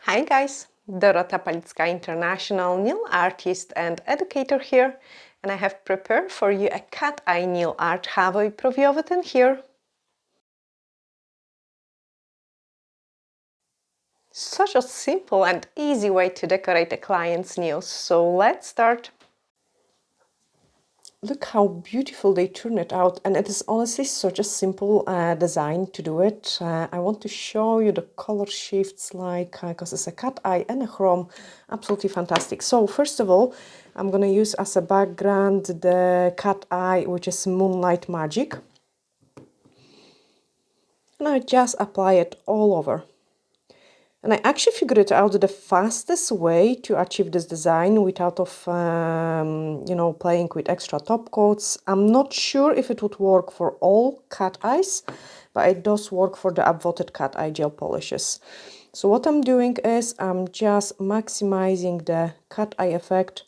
Hi guys, Dorota International nail artist and educator here, and I have prepared for you a cat eye nail art. Have I preview in here? Such a simple and easy way to decorate a client's nails, so let's start. Look how beautiful they turn it out, and it is honestly such a simple design to do it. I want to show you the color shifts, like because it's a cat eye and a chrome, absolutely fantastic. So first of all, I'm gonna use as a background the cat eye, which is Moonlight Magic, and I just apply it all over. And I actually figured it out the fastest way to achieve this design without playing with extra top coats. I'm not sure if it would work for all cat eyes, but it does work for the Upvoted cat eye gel polishes. So what I'm doing is I'm just maximizing the cat eye effect.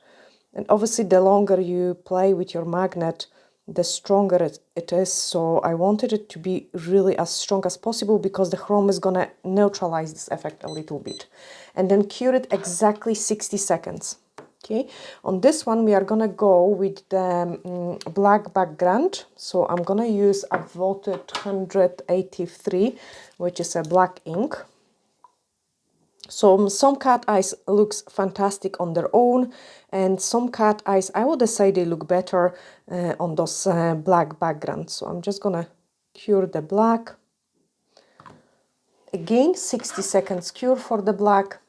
And obviously the longer you play with your magnet, the stronger it is. So I wanted it to be really as strong as possible because the chrome is gonna neutralize this effect a little bit. And then cure it exactly 60 seconds. Okay, on this one we are gonna go with the black background. So I'm gonna use a Upvoted 183, which is a black ink. So some cat eyes looks fantastic on their own, and some cat eyes I would say they look better on those black backgrounds. So I'm just gonna cure the black. Again, 60 seconds cure for the black.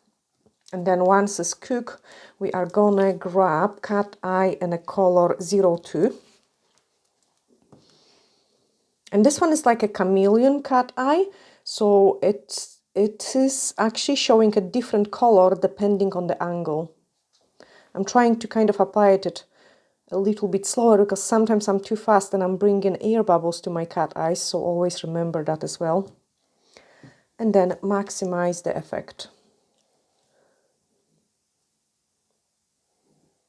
And then once it's cooked, we are gonna grab cat eye in a color 02. And this one is like a chameleon cat eye, so it is actually showing a different color depending on the angle. I'm trying to kind of apply it a little bit slower because sometimes I'm too fast and I'm bringing air bubbles to my cat eyes, so always remember that as well. And then maximize the effect.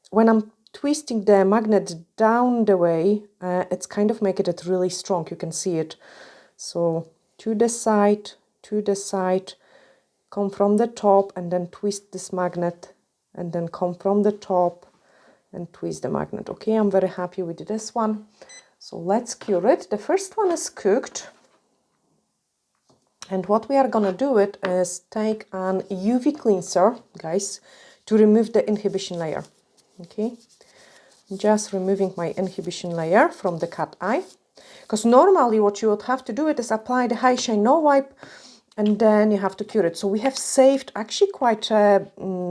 When I'm twisting the magnet down the way, it's kind of making it really strong. You can see it. So to the side, come from the top and then twist this magnet, and then come from the top and twist the magnet. Okay, I'm very happy with this one. So let's cure it. The first one is cooked. And what we are gonna do it is take an UV cleanser, guys, to remove the inhibition layer. Okay, just removing my inhibition layer from the cat eye. Because normally what you would have to do it is apply the high shine no wipe, and then you have to cure it. So we have saved actually quite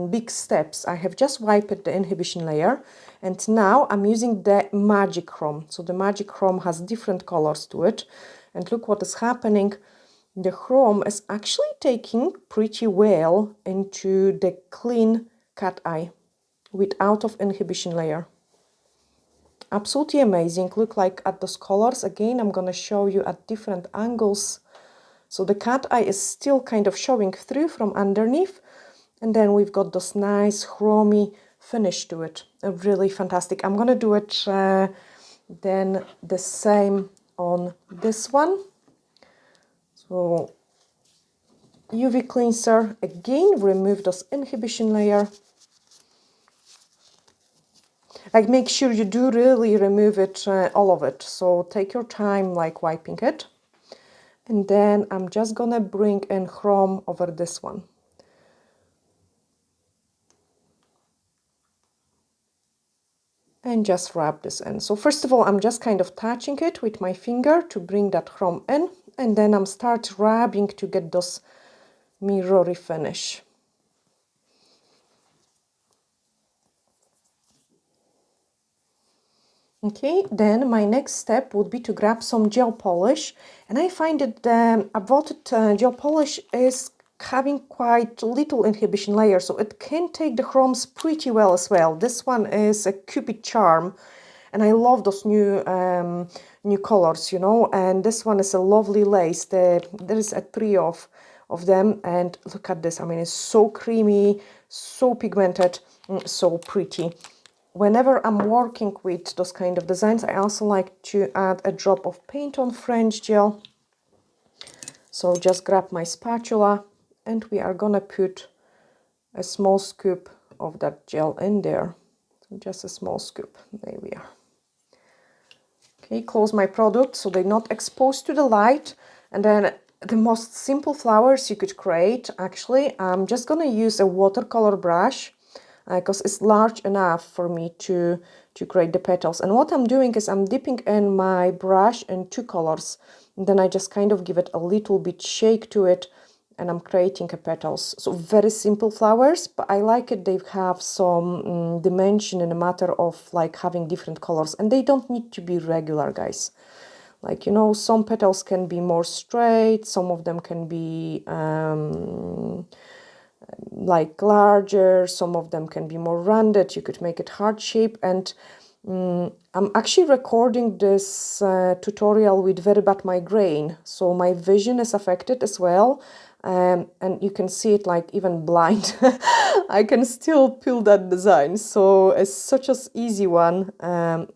big steps. I have just wiped the inhibition layer, and now I'm using the magic chrome. So the magic chrome has different colors to it, and look what is happening. The chrome is actually taking pretty well into the clean cat eye without of inhibition layer. Absolutely amazing. Look like at those colors. Again, I'm going to show you at different angles. So the cat eye is still kind of showing through from underneath. And then we've got this nice chromy finish to it. Really fantastic. I'm going to do it then the same on this one. So UV cleanser, again, remove this inhibition layer. Like make sure you do really remove it, all of it. So take your time like wiping it. And then I'm just gonna bring in chrome over this one. And just rub this in. So first of all, I'm just kind of touching it with my finger to bring that chrome in. And then I'm start rubbing to get those mirrory finish. Okay, then my next step would be to grab some gel polish, and I find that the Upvoted gel polish is having quite little inhibition layer, so it can take the chromes pretty well as well. This one is a Cupid Charm, and I love those new colors, you know, and this one is a lovely lace. There is a trio of them, and look at this. I mean, it's so creamy, so pigmented, so pretty. Whenever I'm working with those kind of designs, I also like to add a drop of paint on French gel. So just grab my spatula and we are gonna put a small scoop of that gel in there. So just a small scoop. There we are. Okay, close my product so they're not exposed to the light. And then the most simple flowers you could create, actually, I'm just gonna use a watercolor brush because it's large enough for me to create the petals. And what I'm doing is I'm dipping in my brush in two colors. And then I just kind of give it a little bit shake to it, and I'm creating a petals. So very simple flowers, but I like it. They have some dimension in a matter of like having different colors, and they don't need to be regular, guys. Like, you know, some petals can be more straight, some of them can be like larger, some of them can be more rounded. You could make it heart shape. And I'm actually recording this tutorial with very bad migraine, so my vision is affected as well. And you can see it like even blind. I can still peel that design. So it's such an easy one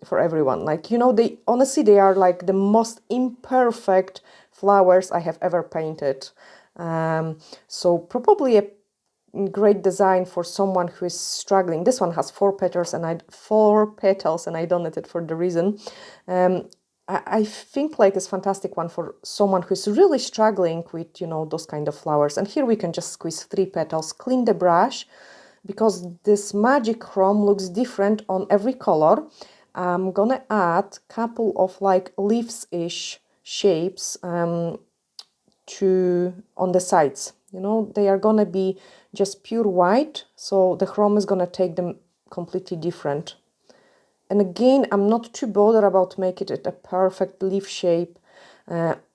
for everyone. Like, you know, they honestly, they are like the most imperfect flowers I have ever painted. So probably a great design for someone who is struggling. This one has four petals, and I donated for the reason. I think like it's fantastic one for someone who's really struggling with, you know, those kind of flowers. And here we can just squeeze 3 petals, clean the brush, because this magic chrome looks different on every color. I'm gonna add a couple of like leaves-ish shapes on the sides. You know, they are gonna be just pure white, so the chrome is gonna take them completely different. And again, I'm not too bothered about making it a perfect leaf shape.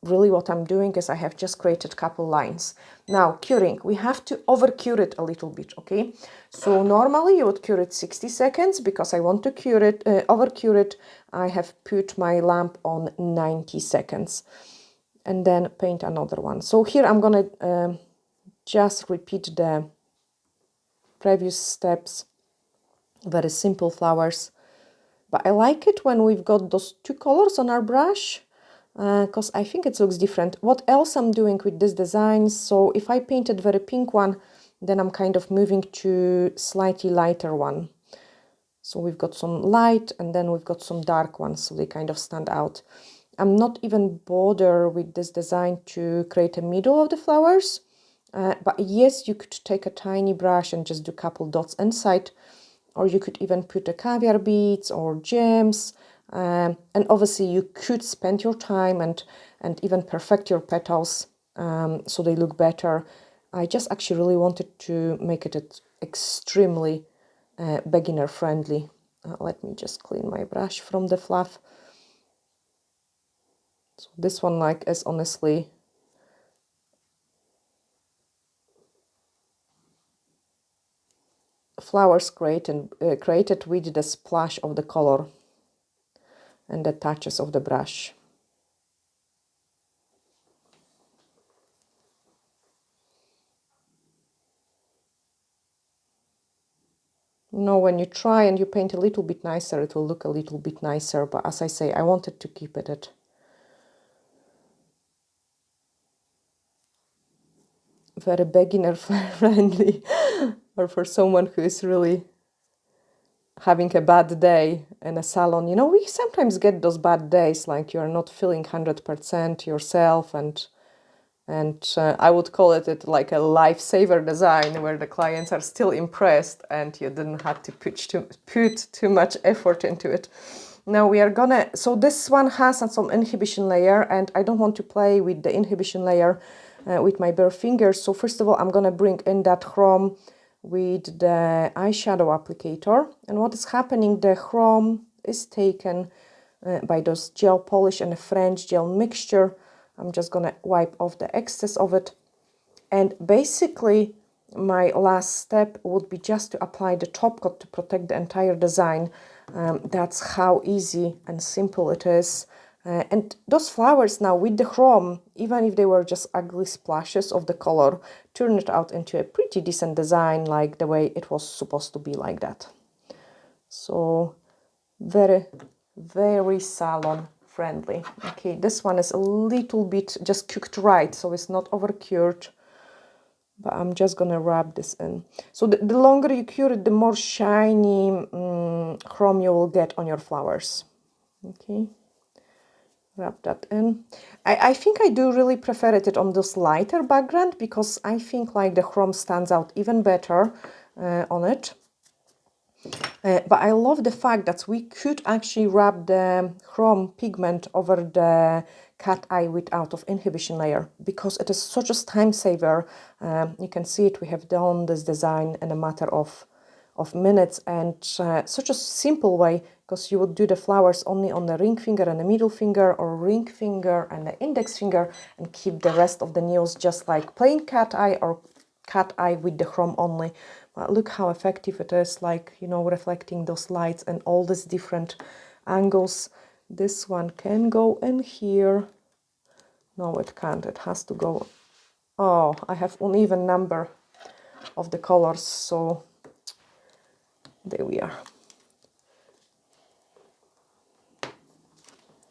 Really what I'm doing is I have just created a couple lines. Now, curing, we have to over-cure it a little bit, okay? So normally you would cure it 60 seconds. Because I want to cure it, over-cure it, I have put my lamp on 90 seconds. And then paint another one. So here I'm gonna just repeat the previous steps. Very simple flowers. But I like it when we've got those 2 colors on our brush, because I think it looks different. What else I'm doing with this design? So if I painted very pink one, then I'm kind of moving to slightly lighter one. So we've got some light, and then we've got some dark ones, so they kind of stand out. I'm not even bothered with this design to create a middle of the flowers. But yes, you could take a tiny brush and just do a couple dots inside, or you could even put a caviar beads or gems. And obviously you could spend your time and even perfect your petals so they look better. I just actually really wanted to make it extremely beginner friendly. Let me just clean my brush from the fluff. So this one like is honestly flowers created with the splash of the color and the touches of the brush. You know, when you try and you paint a little bit nicer, it will look a little bit nicer. But as I say, I wanted to keep it at very beginner friendly, or for someone who is really having a bad day in a salon. You know, we sometimes get those bad days, like you're not feeling 100% yourself, and I would call it like a lifesaver design, where the clients are still impressed and you didn't have to put too much effort into it. Now we are gonna, so this one has some inhibition layer, and I don't want to play with the inhibition layer with my bare fingers. So first of all, I'm gonna bring in that chrome with the eyeshadow applicator. And what is happening, the chrome is taken by those gel polish and a French gel mixture. I'm just gonna wipe off the excess of it. And basically my last step would be just to apply the top coat to protect the entire design. That's how easy and simple it is. And those flowers now with the chrome, even if they were just ugly splashes of the color, turn it out into a pretty decent design, like the way it was supposed to be, like that. So very, very salon friendly. Okay, this one is a little bit just cooked right, so it's not over cured. but I'm just gonna rub this in. So the longer you cure it, the more shiny chrome you will get on your flowers. Okay, rub that in. I think I do really prefer it on this lighter background because I think like the chrome stands out even better on it. But I love the fact that we could actually rub the chrome pigment over the cat eye without of inhibition layer because it is such a time saver. You can see it, we have done this design in a matter of minutes, and such a simple way, because you would do the flowers only on the ring finger and the middle finger, or ring finger and the index finger, and keep the rest of the nails just like plain cat eye or cat eye with the chrome only. But look how effective it is, like, you know, reflecting those lights and all these different angles. This one can go in here. No, it can't. It has to go. Oh, I have uneven number of the colors, so there we are.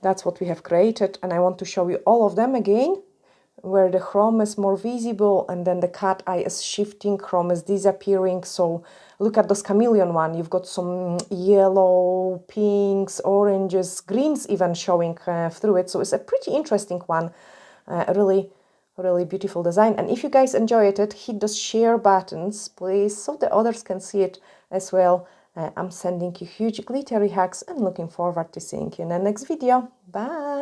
That's what we have created, and I want to show you all of them again, where the chrome is more visible and then the cat eye is shifting, chrome is disappearing. So look at this chameleon one. You've got some yellow, pinks, oranges, greens even showing through it. So it's a pretty interesting one. Really beautiful design. And if you guys enjoyed it, hit those share buttons, please, so the others can see it as well. I'm sending you huge glittery hugs and looking forward to seeing you in the next video. Bye!